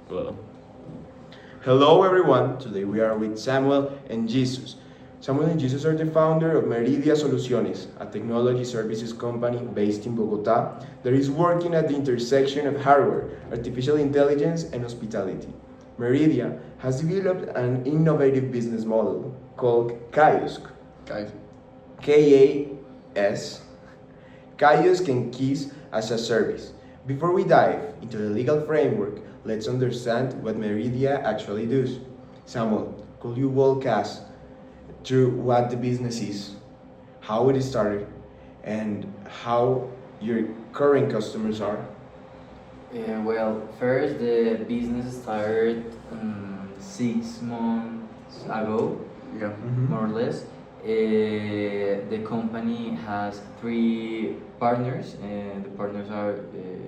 Well, hello everyone. Today we are with Samuel and Jesus. Samuel and Jesus are the founder of Meridia Soluciones, a technology services company based in Bogota that is working at the intersection of hardware, artificial intelligence, and hospitality. Meridia has developed an innovative business model called Kiosk, Guys, KAS, Kiosk and Keys as a service. Before we dive into the legal framework, let's understand what Meridia actually does. Samuel, could you walk us through what the business is, how it started, and how your current customers are? First the business started 6 months ago, yeah. more or less. The company has three partners, and the partners are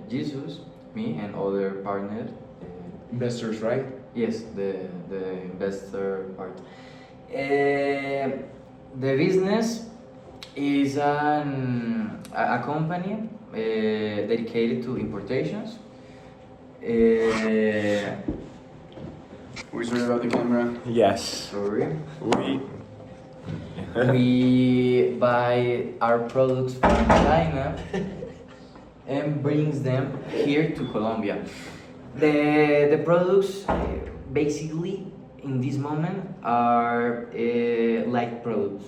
Jesus, me, and other partners. Investors, right? Yes, the investor part. The business is a company dedicated to importations. We sorry about the camera. Yes. Sorry. We. We buy our products from China and brings them here to Colombia. The products basically in this moment are like products,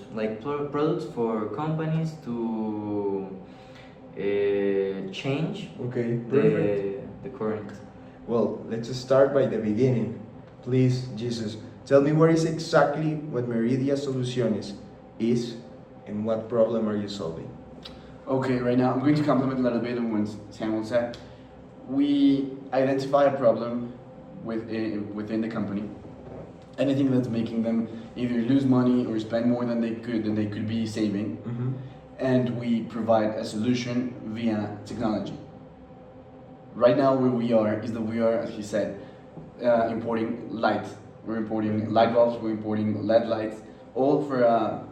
products for companies to change Okay, perfect. the current. Well, let's start by the beginning. Please, Jesus, tell me what is exactly what Meridia Soluciones is and what problem are you solving? Okay, right now I'm going to complement a little bit on what Samuel said. We identify a problem within the company. Anything that's making them either lose money or spend more than they could be saving, and we provide a solution via technology. Right now, where we are is that we are, as he said, importing light. We're importing light bulbs. We're importing LED lights. All for.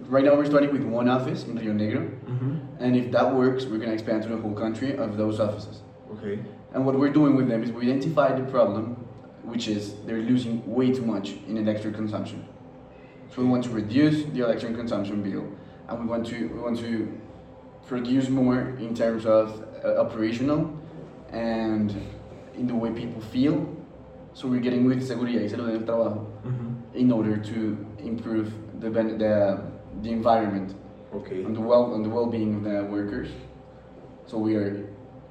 Right now, we're starting with one office in Rio Negro, and if that works, we're gonna expand to the whole country of those offices. Okay. And what we're doing with them is we identify the problem, which is they're losing way too much in electric consumption. So we want to reduce the electric consumption bill, and we want to produce more in terms of operational and in the way people feel. So we're getting with seguridad y salud en el trabajo in order to improve the environment Okay. and the well-being of the workers. So we are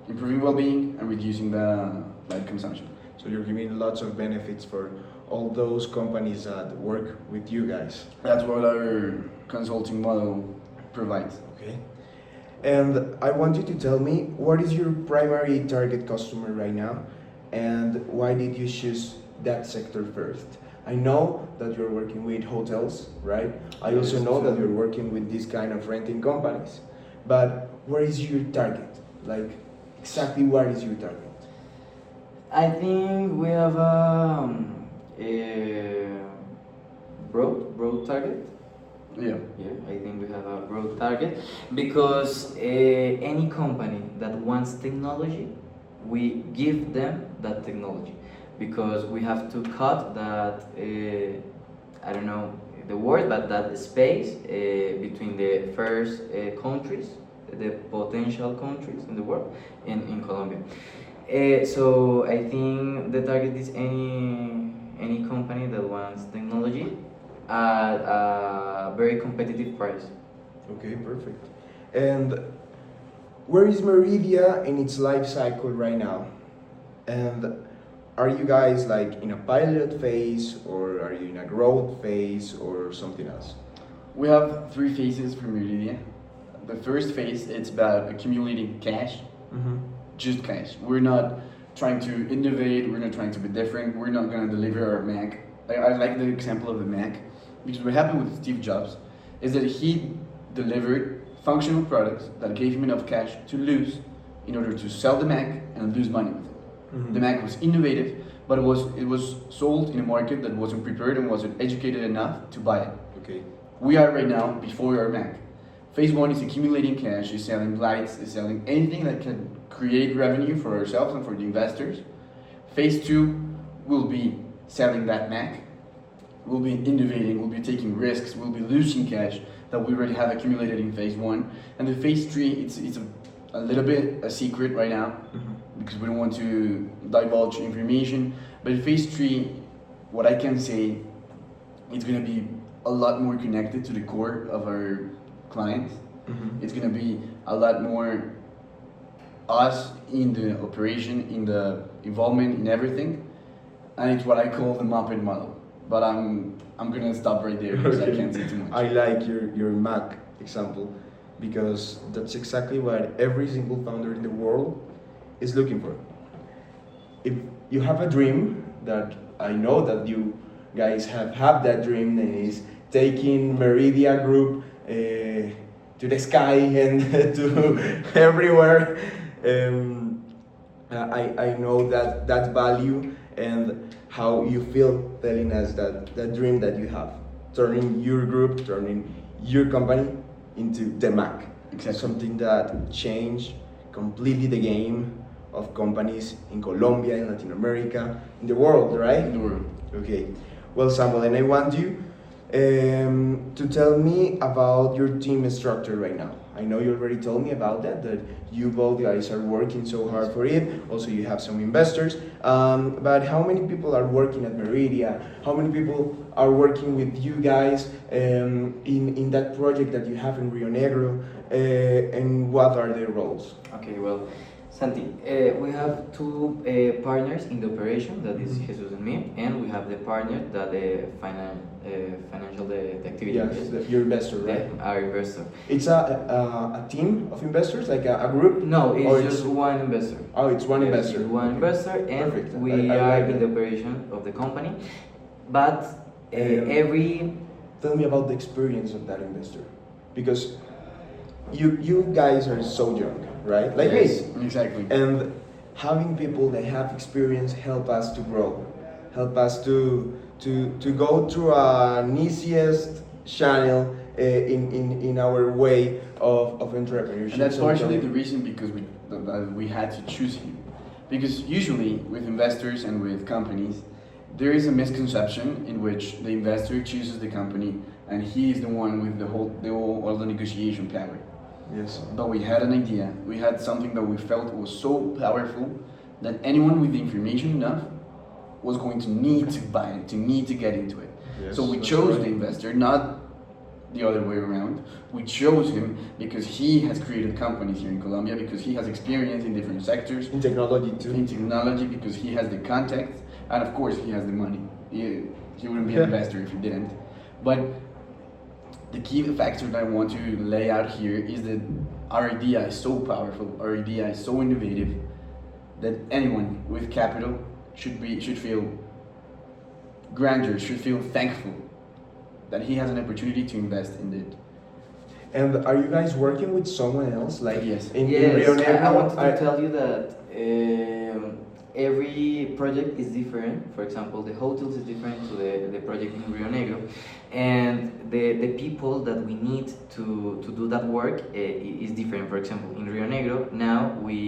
improving well-being and reducing the light consumption. So you're giving lots of benefits for all those companies that work with you guys. That's what our consulting model provides. Okay. And I want you to tell me what is your primary target customer right now and why did you choose that sector first? I know that you're working with hotels, right? I also Yes, know that sure. you're working with these kind of renting companies. But where is your target? Like exactly what is your target? I think we have a broad target. Yeah. Yeah, I think we have a broad target because any company that wants technology, we give them that technology because we have to cut that I don't know the word, but that space between the first countries, the potential countries in the world, in Colombia. So I think the target is any company that wants technology at a very competitive price. Okay, perfect. And where is Meridia in its life cycle right now? And are you guys like in a pilot phase or are you in a growth phase or something else? We have three phases for Meridia. The first phase, it's about accumulating cash, just cash. We're not trying to innovate, we're not trying to be different, we're not gonna deliver our Mac. I like the example of the Mac because what happened with Steve Jobs is that he delivered functional products that gave him enough cash to lose in order to sell the Mac and lose money with it. The Mac was innovative, but it was sold in a market that wasn't prepared and wasn't educated enough to buy it. Okay. We are right now before our Mac. Phase one is accumulating cash, is selling lights, is selling anything that can create revenue for ourselves and for the investors. Phase 2 will be selling that Mac, we'll be innovating, we'll be taking risks, we'll be losing cash that we already have accumulated in phase 1. And the phase 3, it's a little bit a secret right now because we don't want to divulge information. But in phase 3, what I can say, it's going to be a lot more connected to the core of our clients. It's going to be a lot more us in the operation, in the involvement, in everything. And it's what I call the Muppet model. But I'm gonna stop right there because I can't say too much. I like your Mac example because that's exactly what every single founder in the world is looking for. If you have a dream, that I know that you guys have that dream, and is taking Meridia Group to the sky and to everywhere. I know that value and how you feel telling us that dream that you have, turning your group, turning your company into the Mac. Exactly. Something that changed completely the game of companies in Colombia, in Latin America, in the world, right? In the world. Okay. Well, Samuel, and I want you to tell me about your team structure right now. I know you already told me about that you both guys are working so hard for it. Also, you have some investors. But how many people are working at Meridia? How many people are working with you guys in that project that you have in Rio Negro? And what are their roles? Okay, well, Santi, we have two partners in the operation, that is Jesus and me, and we have the partner that financial the activity. Yes, your investor, right? Our investor. It's a team of investors, like a group? No, Or it's just one investor. Oh, it's one Yes, investor. it's one investor, and Perfect. we I are like in the that. operation of the company. But every Tell me about the experience of that investor, because you guys are so young, right? Like Yes, me. exactly. And having people that have experience help us to grow, help us to go through an easiest channel in our way of entrepreneurship. And that's So partially tell the me. reason because we had to choose him. Because usually with investors and with companies, there is a misconception in which the investor chooses the company and he is the one with all the negotiation power. Yes. But we had an idea, we had something that we felt was so powerful that anyone with the information enough was going to need to buy it, to need to get into it. Yes, So we that's chose right. the investor, not the other way around. We chose him because he has created companies here in Colombia, because he has experience in different sectors, In technology too. in technology, because he has the contacts, and of course he has the money. He wouldn't be an investor if he didn't. But the key factor that I want to lay out here is that our idea is so powerful, our idea is so innovative, that anyone with capital should feel grandeur, should feel thankful that he has an opportunity to invest in it. And are you guys working with someone else, like Yes. in Yes, Rio Negro? I wanted to tell you that every project is different. For example, the hotels is different to the project in Rio Negro, and the people that we need to do that work is different. For example, in Rio Negro now we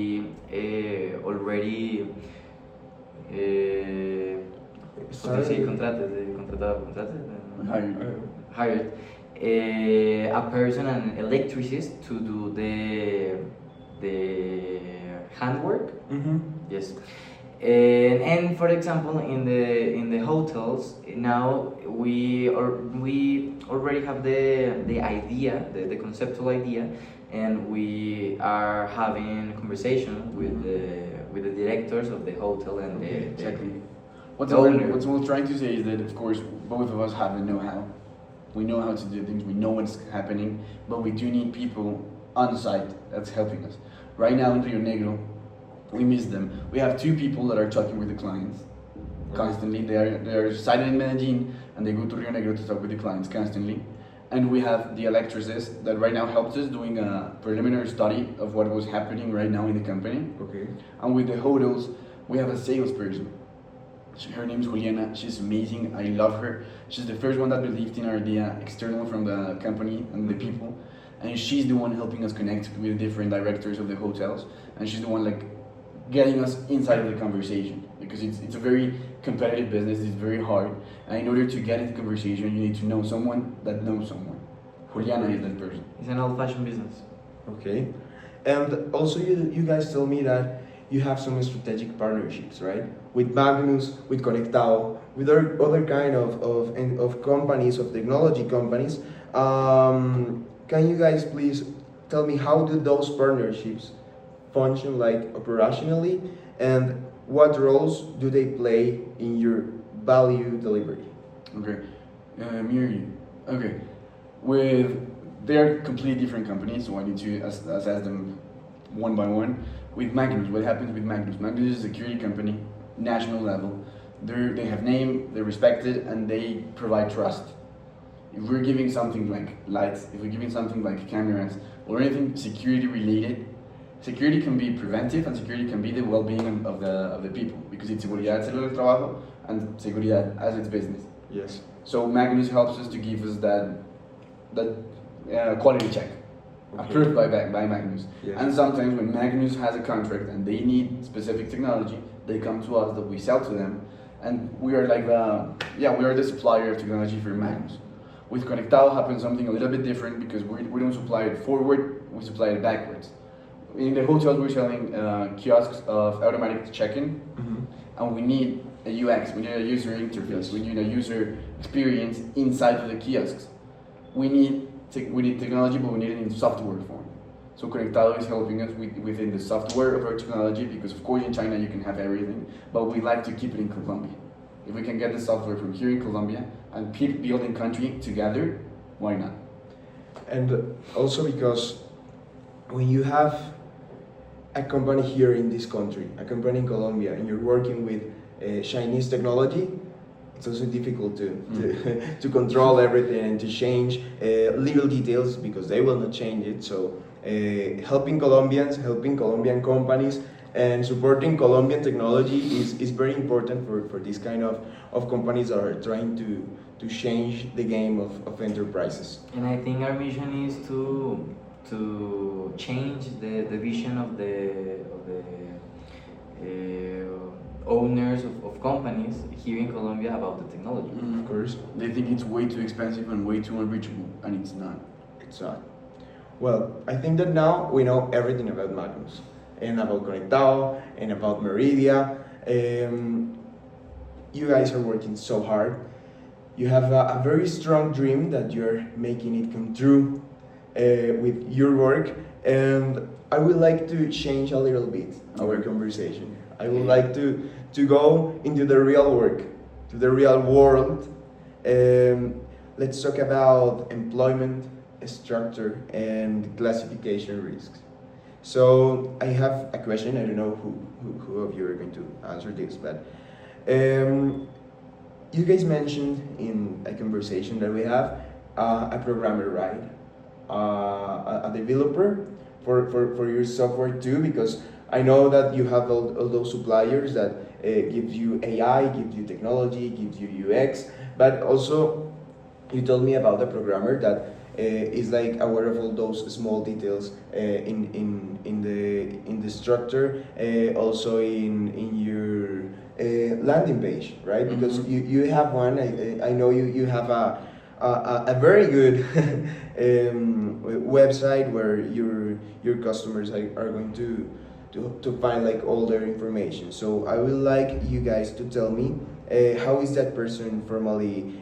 already how do you say hired a person, an electricist, to do the handwork. Mm-hmm. Yes. And for example, in the hotels now we already have the idea, the conceptual idea, and we are having conversation with the directors of the hotel and Exactly. the owner. What we're trying to say is that, of course, both of us have the know-how. We know how to do things, we know what's happening, but we do need people on site that's helping us. Right now in Rio Negro, we miss them. We have two people that are talking with the clients constantly. They are sited in Medellin and they go to Rio Negro to talk with the clients constantly. And we have the electricist that right now helps us doing a preliminary study of what was happening right now in the company. Okay. And with the hotels, we have a salesperson. Her name is Juliana. She's amazing. I love her. She's the first one that believed in our idea, external from the company and the people. And she's the one helping us connect with different directors of the hotels. And she's the one like getting us inside of the conversation. because it's a very competitive business. It's very hard, and in order to get into conversation, you need to know someone that knows someone. Juliana is that person. It's an old-fashioned business. Okay. And also, you guys tell me that you have some strategic partnerships, right? With Magnus, with Conectao, with other kind of companies, of technology companies. Can you guys please tell me how do those partnerships function like operationally, and what roles do they play in your value delivery? Okay, Miri. Okay, with they're completely different companies, so I need to assess them one by one. With Magnus, what happens with Magnus? Magnus is a security company, national level. They have name, they're respected, and they provide trust. If we're giving something like lights, if we're giving something like cameras, or anything security related, security can be preventive and security can be the well-being of the people, because it's seguridad salud del trabajo and seguridad as its business. Yes. So Magnus helps us to give us that quality check, Okay. approved by Magnus. Yes. And sometimes when Magnus has a contract and they need specific technology, they come to us that we sell to them, and we are like we are the supplier of technology for Magnus. With Conectado happens something a little bit different, because we don't supply it forward, we supply it backwards. In the hotels we're selling kiosks of automatic check-in, Mhm. and we need a UX, we need a user interface, Yes. we need a user experience inside of the kiosks. We need technology, but we need it in software form. So Conectado is helping us within the software of our technology, because of course in China you can have everything, but we like to keep it in Colombia. If we can get the software from here in Colombia and keep building country together, why not? And also because when you have a company here in this country, a company in Colombia, and you're working with Chinese technology, it's also difficult to control everything and to change legal details, because they will not change it. So helping Colombians, helping Colombian companies, and supporting Colombian technology is very important for this kind of companies that are trying to change the game of enterprises. And I think our mission is to change the vision of the owners of companies here in Colombia about the technology. Of course, They think it's way too expensive and way too unreachable, and it's not. it's not. Well, I think that now we know everything about Magnus, and about Conectado, and about Meridia. You guys are working so hard. You have a very strong dream that you're making it come true with your work, and I would like to change a little bit our conversation. I would like to go into the real work, to the real world. Let's talk about employment structure and classification risks. So I have a question. I don't know who of you are going to answer this, but you guys mentioned in a conversation that we have a programmer, right? A developer for your software too, because I know that you have all those suppliers that gives you AI, gives you technology, gives you UX, but also you told me about the programmer that is like aware of all those small details in the structure, also in your landing page, right? Because you have one. I know you have a very good website where your customers are going to find like all their information. So I would like you guys to tell me how is that person formally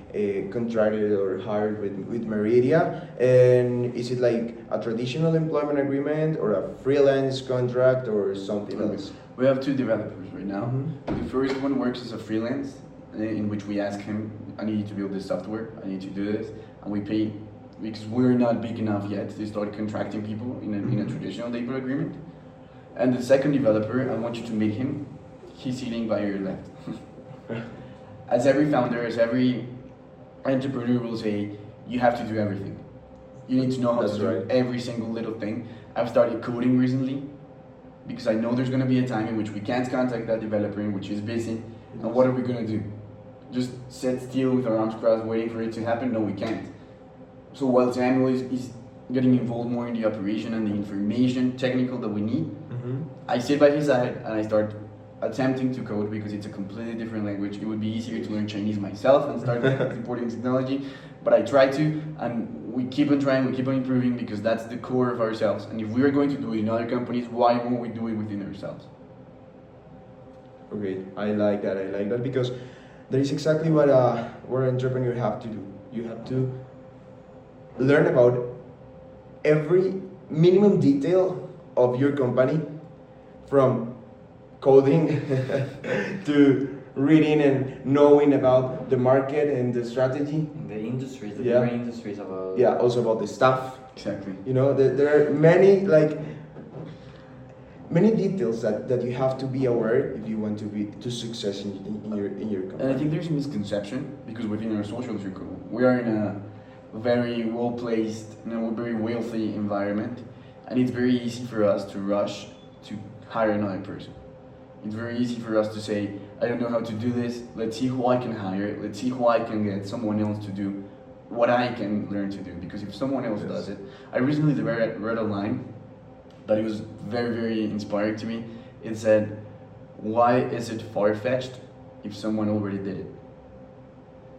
contracted or hired with Meridia, and is it like a traditional employment agreement or a freelance contract or something else? We have two developers right now. Mhm. The first one works as a freelance, in which we ask him, I need you to build this software, I need to do this, and we pay, because we're not big enough yet to start contracting people in a traditional labor agreement. And the second developer, I want you to meet him. He's sitting by your left. As every founder, as every entrepreneur will say, you have to do everything. You need to know how That's to do right. every single little thing. I've started coding recently, because I know there's going to be a time in which we can't contact that developer, in which is busy. And what are we going to do? Just sit still with our arms crossed waiting for it to happen? No, we can't. So while Samuel is getting involved more in the operation and the information technical that we need, I sit by his side and I start attempting to code because it's a completely different language. It would be easier to learn Chinese myself and start importing technology, but I try to, and we keep on trying, we keep on improving because that's the core of ourselves. And if we are going to do it in other companies, why won't we do it within ourselves? Okay, I like that. I like that because that is exactly what an entrepreneur have to do. You have to learn about every minimum detail of your company, from coding to reading and knowing about the market and the strategy. In the industries, the Yeah. different industries about. Yeah, also about the staff. Exactly. You know, there are many details that you have to be aware if you want to be to success in your company. And I think there's a misconception because within our social circle, we are in a very well placed, a very wealthy environment, and it's very easy for us to rush to hire another person. It's very easy for us to say, I don't know how to do this, let's see who I can hire, let's see who I can get someone else to do what I can learn to do, because if someone else Yes. does it. I recently read a line that it was very, very inspiring to me. It said, why is it far-fetched if someone already did it?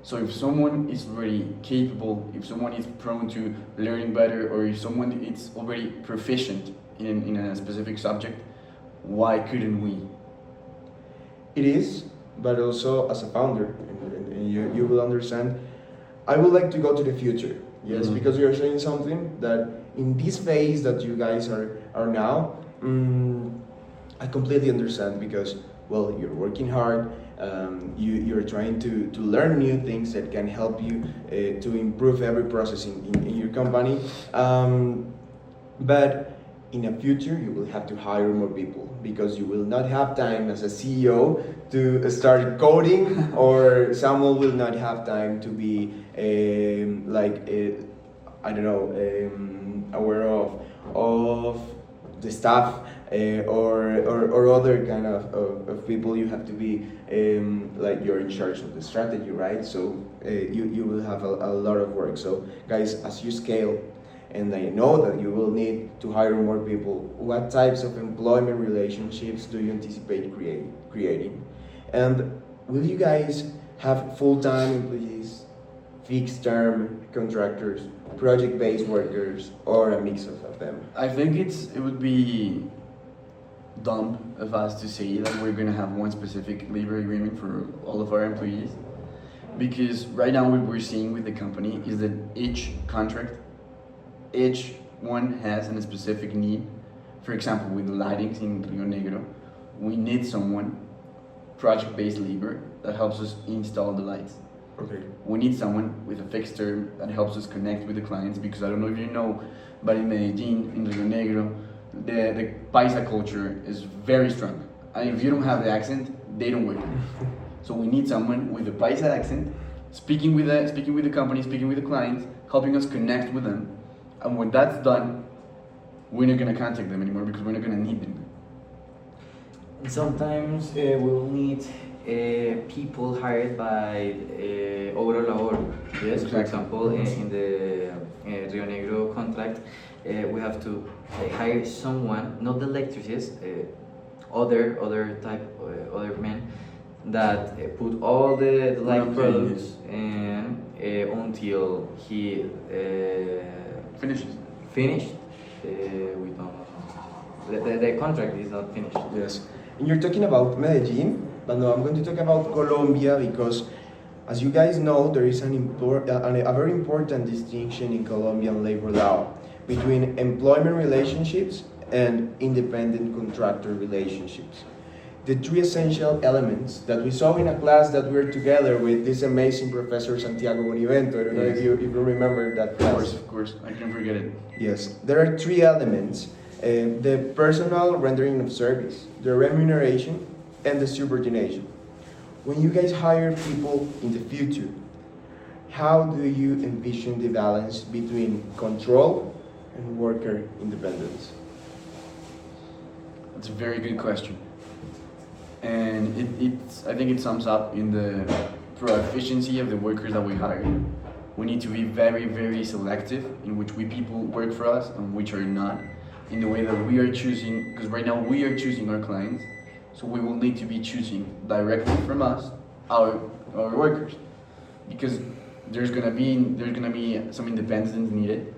So if someone is already capable, if someone is prone to learning better, or if someone is already proficient in a specific subject, why couldn't we? It is, but also as a founder, and you will understand, I would like to go to the future. Yes, Mhm. because you're saying something that in this phase that you guys are now, I completely understand because, well, you're working hard, you're trying to learn new things that can help you to improve every process in your company. But in the future, you will have to hire more people because you will not have time as a CEO to start coding, or someone will not have time to be I don't know, aware of the staff or other kind of people. You have to be like you're in charge of the strategy, right? So you will have a lot of work. So guys, as you scale, and I know that you will need to hire more people, what types of employment relationships do you anticipate creating? And will you guys have full-time employees, fixed-term contractors, project-based workers, or a mix of them? I think it would be dumb of us to say that we're gonna have one specific labor agreement for all of our employees, because right now what we're seeing with the company is that each one has a specific need. For example, with the lightings in Rio Negro, we need someone, project-based labor, that helps us install the lights. Okay. We need someone with a fixed term that helps us connect with the clients, because I don't know if you know, but in Medellin, in Rio Negro, the Paisa culture is very strong. And if you don't have the accent, they don't work. So we need someone with a Paisa accent, speaking with the company, speaking with the clients, helping us connect with them. And when that's done, we're not gonna contact them anymore because we're not gonna need them. And sometimes we'll need people hired by Obra Labor. Yes, for Exactly. example, in the Rio Negro contract, we have to hire someone, not the electricians, other type, other men that put all the light Okay, products and until he Finishes. finished, we don't. The contract is not finished. Yes. And you're talking about Medellin, but no, I'm going to talk about Colombia because, as you guys know, there is a very important distinction in Colombian labor law between employment relationships and independent contractor relationships. The three essential elements that we saw in a class that we're together with this amazing professor Santiago Bonivento. I don't know if you remember that class. Of course, I can't forget it. Yes, there are three elements: the personal rendering of service, the remuneration, and the subordination. When you guys hire people in the future, how do you envision the balance between control and worker independence? That's a very good question. And I think it sums up in the proficiency of the workers that we hire. We need to be very, very selective in which people work for us and which are not, in the way that we are choosing, because right now we are choosing our clients, So we will need to be choosing directly from us our workers, because there's gonna be some independence needed.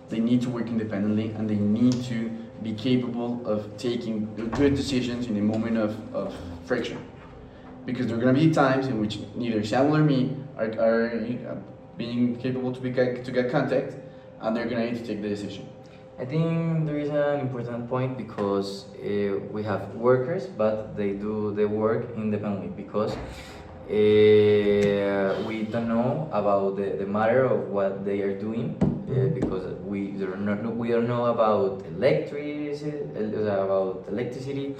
They need to work independently, and they need to be capable of taking good decisions in a moment of friction. Because there are gonna be times in which neither Samuel or me are being capable to get contact, and they're gonna need to take the decision. I think there is an important point because we have workers, but they do the work independently because we don't know about the matter of what they are doing because we don't know about electricity.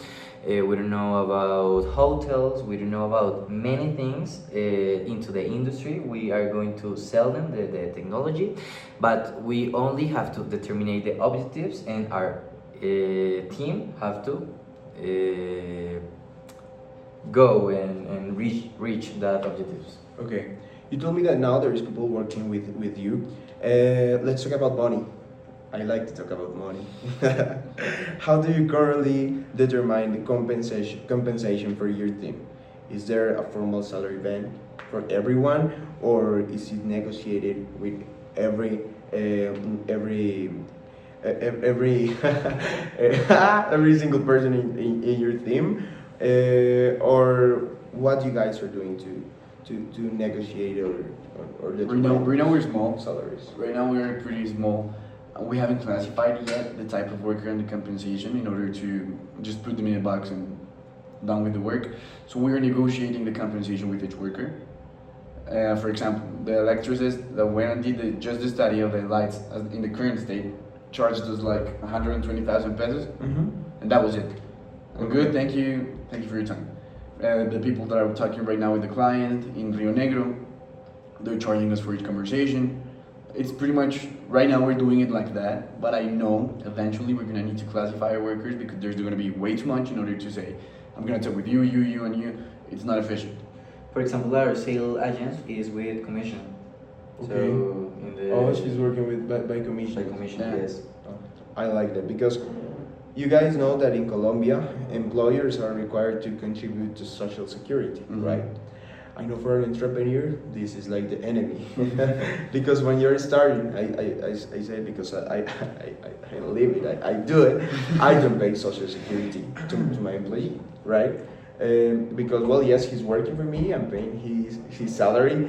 We don't know about hotels. We don't know about many things into the industry. We are going to sell them the technology, but we only have to determine the objectives, and our team have to go and reach that objectives. Okay. You told me that now there is people working with you. Let's talk about money. I like to talk about money. How do you currently determine the compensation for your team? Is there a formal salary band for everyone, or is it negotiated with every every every every single person in your team, or what you guys are doing to negotiate or determine Right now we're small. salaries? Right now we're pretty small. We haven't classified yet the type of worker and the compensation in order to just put them in a box and done with the work. So we're negotiating the compensation with each worker. For example, the electricist that went and did just the study of the lights in the current state charged us like 120,000 pesos, Mm-hmm. and that was it. I'm Okay. good, thank you for your time. The people that are talking right now with the client in Rio Negro, they're charging us for each conversation. It's pretty much, right now we're doing it like that, but I know eventually we're gonna need to classify our workers because there's gonna be way too much in order to say, I'm gonna talk with you, and you. It's not efficient. For example, our sales agent is with commission. Okay. So in the Oh, she's working with by commission. by commission, Yeah. yes. I like that because you guys know that in Colombia, employers are required to contribute to social security, Mhm. right? I know for an entrepreneur, this is like the enemy. Because when you're starting, I say it because I live it, I do it, I don't pay social security to my employee, right? Because, well, yes, he's working for me, I'm paying his salary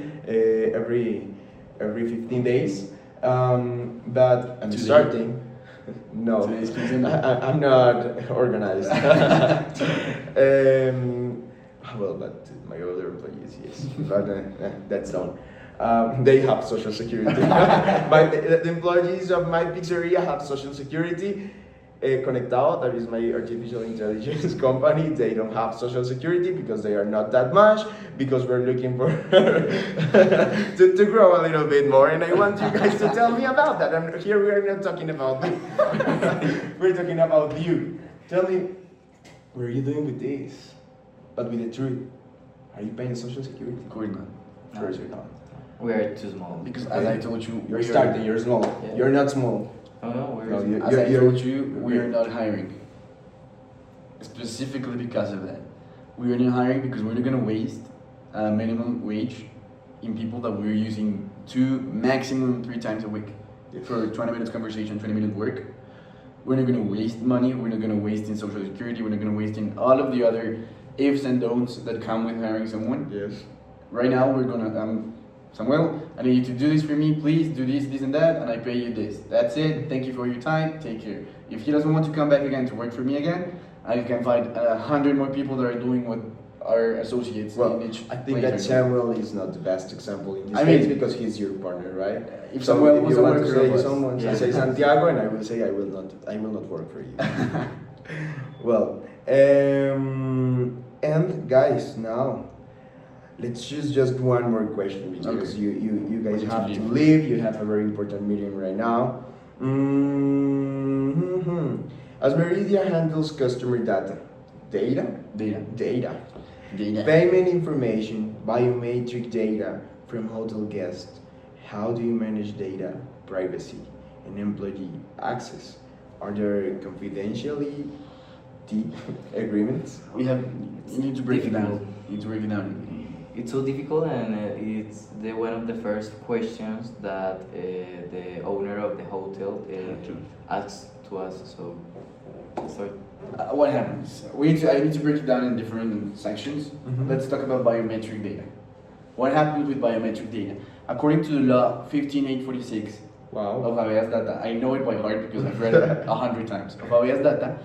every 15 days, but I'm Today? starting. No, Today's Tuesday. I'm not organized. Well, but my other employees, yes, but that's done. They have social security. But the employees of my pizzeria have social security. Conectado, that is my artificial intelligence company, they don't have social security because they are not that much, because we're looking for to grow a little bit more, and I want you guys to tell me about that. And here we are not talking about me. We're talking about you. Tell me, what are you doing with this? But with the truth, are you paying social security? Of course not. Of course you're not. We are too small. Because as I told you, You're we are- starting, you're small. Yeah. You're not small. Oh no, we're No, you- As I you're- told you, we are not hiring. Specifically because of that. We are not hiring because we're not going to waste minimum wage in people that we're using 2, maximum 3 times a week Yes. for 20 minutes conversation, 20-minute work. We're not going to waste money. We're not going to waste in social security. We're not going to waste in all of the other ifs and don'ts that come with hiring someone. Yes. Right now, we're going to, Samuel, I need you to do this for me. Please do this, this, and that, and I pay you this. That's it. Thank you for your time. Take care. If he doesn't want to come back again to work for me again, I can find 100 more people that are doing what our associates Well, in each I think place that are Samuel is not the best example in this I case mean- because he's your partner, right? If So Samuel if was you a want to worker say of us, someone, yeah. say Santiago, and I will say I will not work for you. Well, and guys, now let's choose just one more question because Okay. you guys We need to have to leave. leave. You have a very important meeting right now. As Meridia handles customer data, Data. data, Data. payment information, biometric data from hotel guests, how do you manage data privacy and employee access? Are there agreements? You need to break it down. You need to break it down. It's so difficult, and it's one of the first questions that the owner of the hotel asks to us. So, sorry. What happens? I need to break it down in different sections. Mhm. Let's talk about biometric data. What happens with biometric data? According to the law 15846 Wow. of habeas data, I know it by heart because I've read it 100 times. Of habeas data,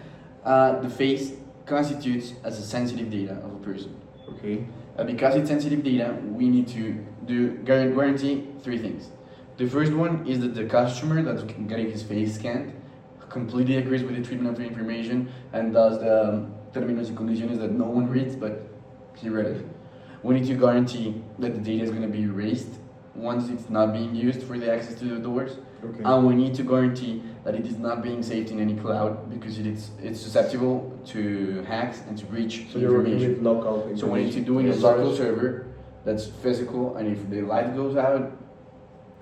the face constitutes as a sensitive data of a person. Okay. Because it's sensitive data, we need to guarantee three things. The first one is that the customer that's getting his face scanned completely agrees with the treatment of the information and does the términos y condiciones that no one reads, but he read it. We need to guarantee that the data is going to be erased once it's not being used for the access to the doors. Okay. And we need to guarantee that it is not being saved in any cloud because it's susceptible to hacks and to breach So you're working information. with local So we need to do in a local server that's physical, and if the light goes out,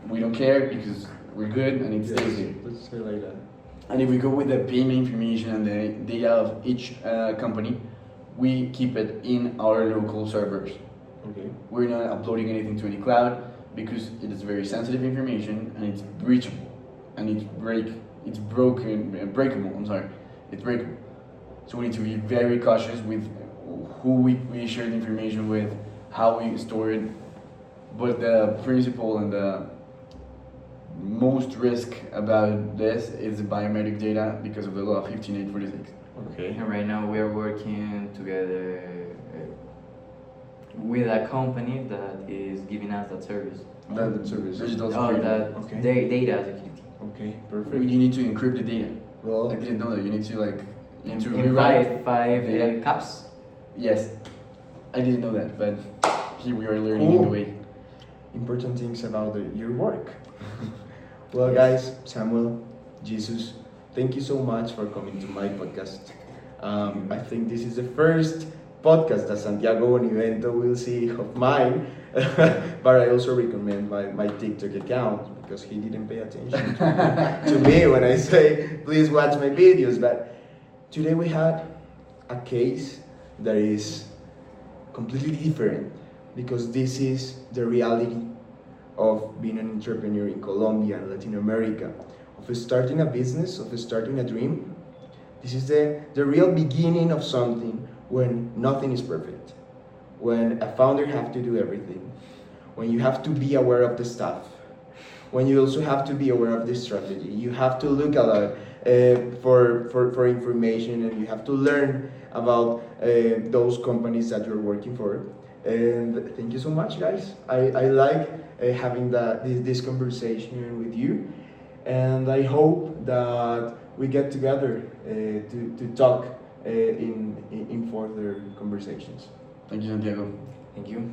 we don't care because we're good and it stays there. Let's say like that. And if we go with the payment information and the data of each company, we keep it in our local servers. Okay. We're not uploading anything to any cloud because it is very sensitive information and it's breachable and it's breakable. I'm sorry, it's breakable. So we need to be very cautious with who we share the information with, how we store it. But the principle and the most risk about this is the biometric data because of the law 15846. Okay. And right now we are working together with a company that is giving us that service. That service. Digital Oh, security. that Okay. data security. Okay. Perfect. You need to encrypt the data. Well, I didn't know that. You need to In rewrite. five data. caps. Yes, I didn't know that, but here we are learning in the Cool. way. important things about your work. Well, guys, Samuel, Jesus, thank you so much for coming to my podcast. I think this is the first podcast that Santiago Bonivento will see of mine, but I also recommend my TikTok account because he didn't pay attention to me when I say, please watch my videos. But today we had a case that is completely different because this is the reality of being an entrepreneur in Colombia and Latin America, of starting a business, of starting a dream. This is the real beginning of something when nothing is perfect, when a founder have to do everything, when you have to be aware of the stuff, when you also have to be aware of the strategy. You have to look a lot for information, and you have to learn about those companies that you're working for. And thank you so much, guys. I like having this conversation with you, and I hope that we get together to talk in further conversations. Thank you, Santiago. Thank you.